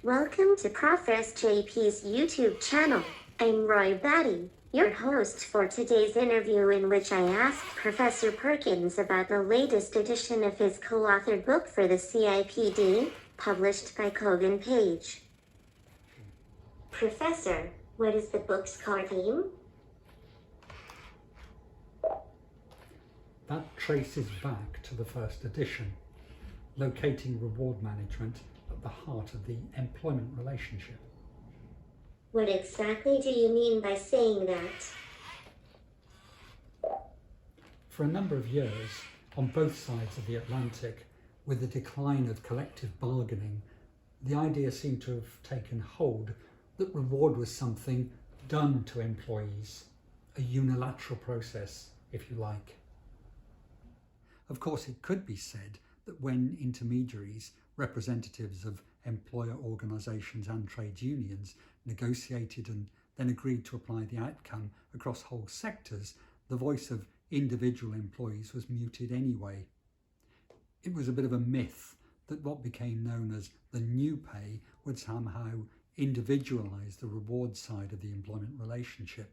Welcome to Prof JP's YouTube channel. I'm Roy Batty, your host for today's interview, in which I asked Professor Perkins about the latest edition of his co-authored book for the CIPD, published by Kogan Page. Professor, what is the book's core theme? That traces back to the first edition, locating reward management at the heart of the employment relationship. What exactly do you mean by saying that? For a number of years, on both sides of the Atlantic, with the decline of collective bargaining, the idea seemed to have taken hold that reward was something done to employees, a unilateral process, if you like. Of course, it could be said that when intermediaries, representatives of employer organisations and trade unions, negotiated and then agreed to apply the outcome across whole sectors, the voice of individual employees was muted anyway. It was a bit of a myth that what became known as the new pay would somehow individualise the reward side of the employment relationship.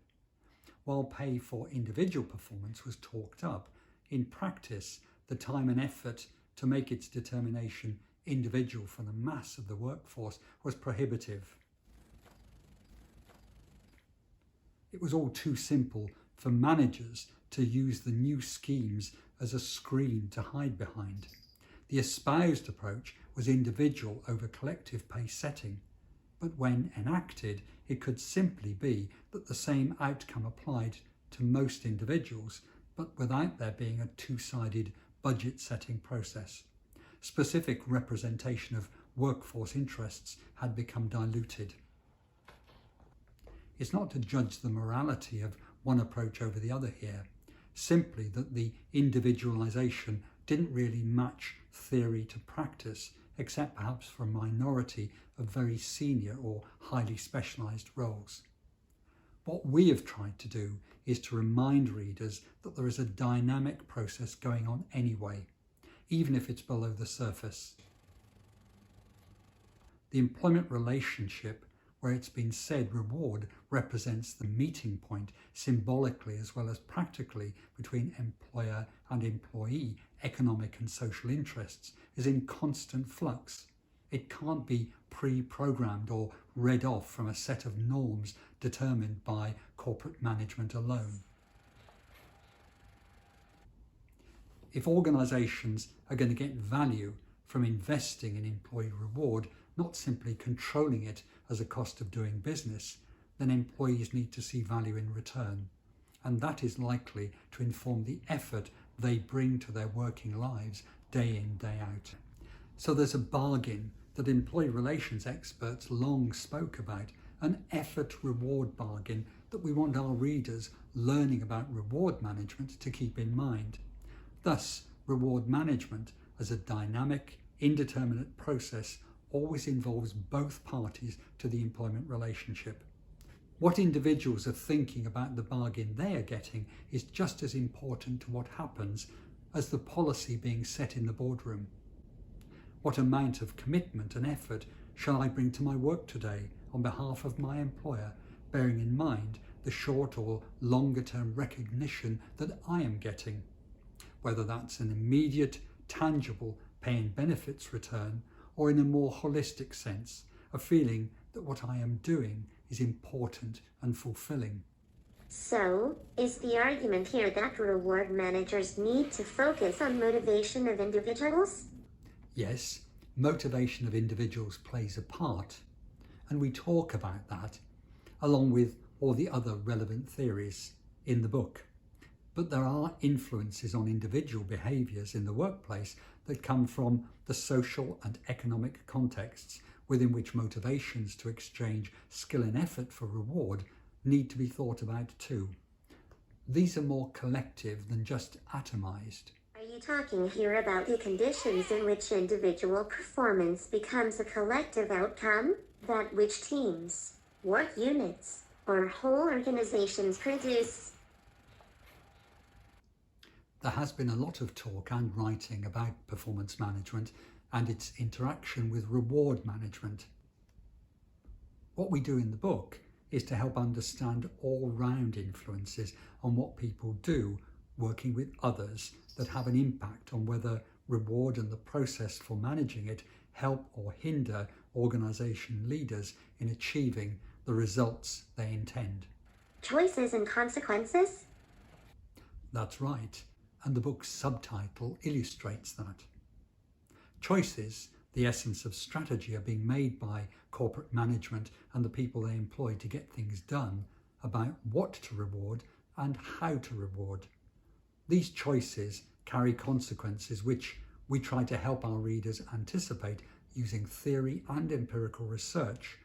While pay for individual performance was talked up, in practice, the time and effort to make its determination individual for the mass of the workforce was prohibitive. It was all too simple for managers to use the new schemes as a screen to hide behind. The espoused approach was individual over collective pay setting, but when enacted, it could simply be that the same outcome applied to most individuals, but without there being a two-sided budget setting process. Specific representation of workforce interests had become diluted. It's not to judge the morality of one approach over the other here, simply that the individualisation didn't really match theory to practice, except perhaps for a minority of very senior or highly specialised roles. What we have tried to do is to remind readers that there is a dynamic process going on anyway, even if it's below the surface. The employment relationship, where it's been said reward represents the meeting point symbolically as well as practically between employer and employee economic and social interests, is in constant flux. It can't be pre-programmed or read off from a set of norms determined by corporate management alone. If organisations are going to get value from investing in employee reward, not simply controlling it as a cost of doing business, then employees need to see value in return. And that is likely to inform the effort they bring to their working lives day in, day out. So there's a bargain that employee relations experts long spoke about, an effort-reward bargain that we want our readers learning about reward management to keep in mind. Thus, reward management as a dynamic, indeterminate process always involves both parties to the employment relationship. What individuals are thinking about the bargain they are getting is just as important to what happens as the policy being set in the boardroom. What amount of commitment and effort shall I bring to my work today on behalf of my employer, bearing in mind the short or longer term recognition that I am getting? Whether that's an immediate, tangible pay and benefits return, or in a more holistic sense, a feeling that what I am doing is important and fulfilling. So, is the argument here that reward managers need to focus on motivation of individuals? Yes, motivation of individuals plays a part, and we talk about that along with all the other relevant theories in the book. But there are influences on individual behaviours in the workplace that come from the social and economic contexts within which motivations to exchange skill and effort for reward need to be thought about too. These are more collective than just atomised. Are you talking here about the conditions in which individual performance becomes a collective outcome, that which teams, work units, or whole organizations produce? There has been a lot of talk and writing about performance management and its interaction with reward management. What we do in the book is to help understand all-round influences on what people do working with others that have an impact on whether reward and the process for managing it help or hinder organisation leaders in achieving the results they intend. Choices and consequences? That's right, and the book's subtitle illustrates that. Choices, the essence of strategy, are being made by corporate management and the people they employ to get things done about what to reward and how to reward. These choices carry consequences which we try to help our readers anticipate using theory and empirical research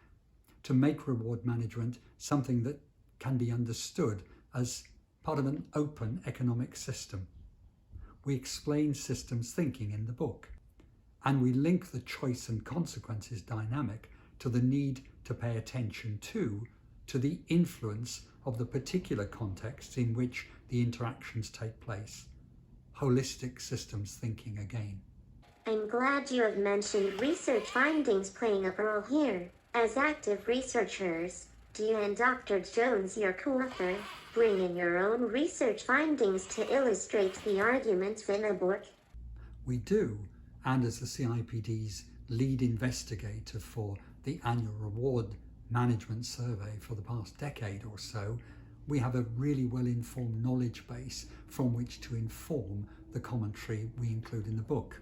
to make reward management something that can be understood as part of an open economic system. We explain systems thinking in the book, and we link the choice and consequences dynamic to the need to pay attention to the influence of the particular context in which the interactions take place. Holistic systems thinking again. I'm glad you have mentioned research findings playing a role here. As active researchers, do you and Dr. Jones, your co-author, bring in your own research findings to illustrate the arguments in the book? We do, and as the CIPD's lead investigator for the annual reward management survey for the past decade or so, we have a really well-informed knowledge base from which to inform the commentary we include in the book.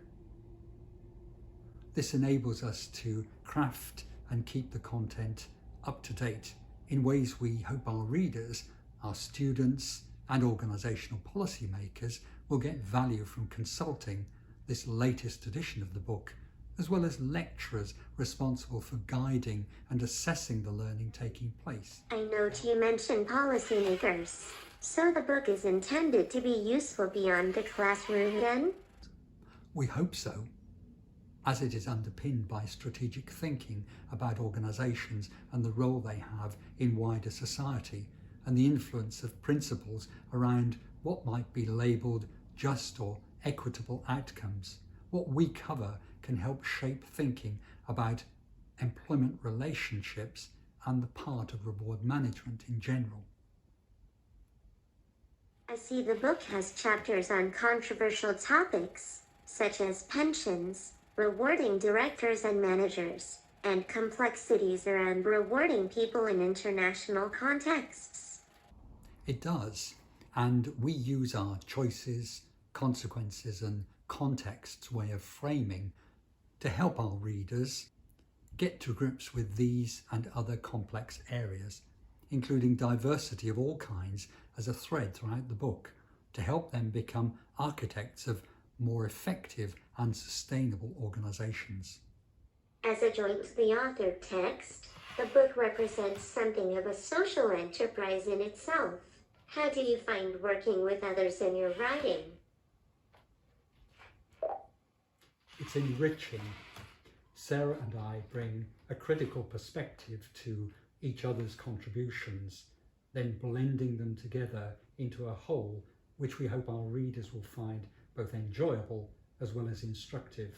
This enables us to craft and keep the content up to date in ways we hope our readers, our students and organisational policymakers will get value from consulting this latest edition of the book, as well as lecturers responsible for guiding and assessing the learning taking place. I note you mentioned policymakers, so the book is intended to be useful beyond the classroom then? We hope so, as it is underpinned by strategic thinking about organisations and the role they have in wider society, and the influence of principles around what might be labelled just or equitable outcomes. What we cover can help shape thinking about employment relationships and the part of reward management in general. I see the book has chapters on controversial topics, such as pensions, rewarding directors and managers, and complexities around rewarding people in international contexts. It does, and we use our choices, consequences and contexts way of framing to help our readers get to grips with these and other complex areas, including diversity of all kinds as a thread throughout the book, to help them become architects of more effective and sustainable organisations. As a jointly authored text, the book represents something of a social enterprise in itself. How do you find working with others in your writing? It's enriching. Sarah and I bring a critical perspective to each other's contributions, then blending them together into a whole which we hope our readers will find both enjoyable as well as instructive.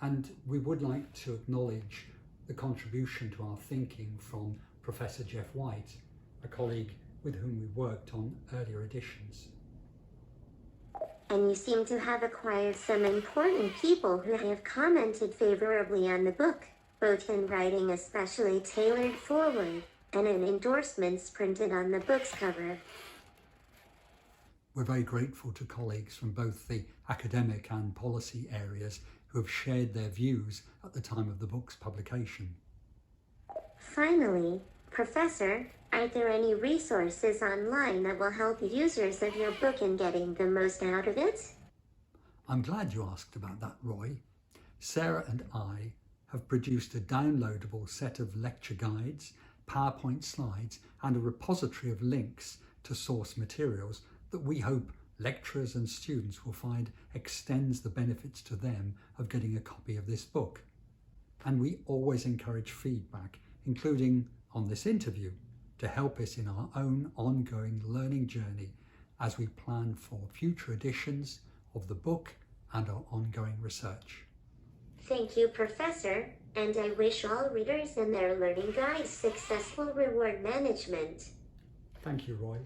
And we would like to acknowledge the contribution to our thinking from Professor Jeff White, a colleague with whom we worked on earlier editions. And you seem to have acquired some important people who have commented favorably on the book, both in writing a specially tailored foreword and in endorsements printed on the book's cover. We're very grateful to colleagues from both the academic and policy areas who have shared their views at the time of the book's publication. Finally, Professor, are there any resources online that will help users of your book in getting the most out of it? I'm glad you asked about that, Roy. Sarah and I have produced a downloadable set of lecture guides, PowerPoint slides, and a repository of links to source materials that we hope lecturers and students will find extends the benefits to them of getting a copy of this book. And we always encourage feedback, including on this interview, to help us in our own ongoing learning journey as we plan for future editions of the book and our ongoing research. Thank you, Professor, and I wish all readers and their learning guides successful reward management. Thank you, Roy.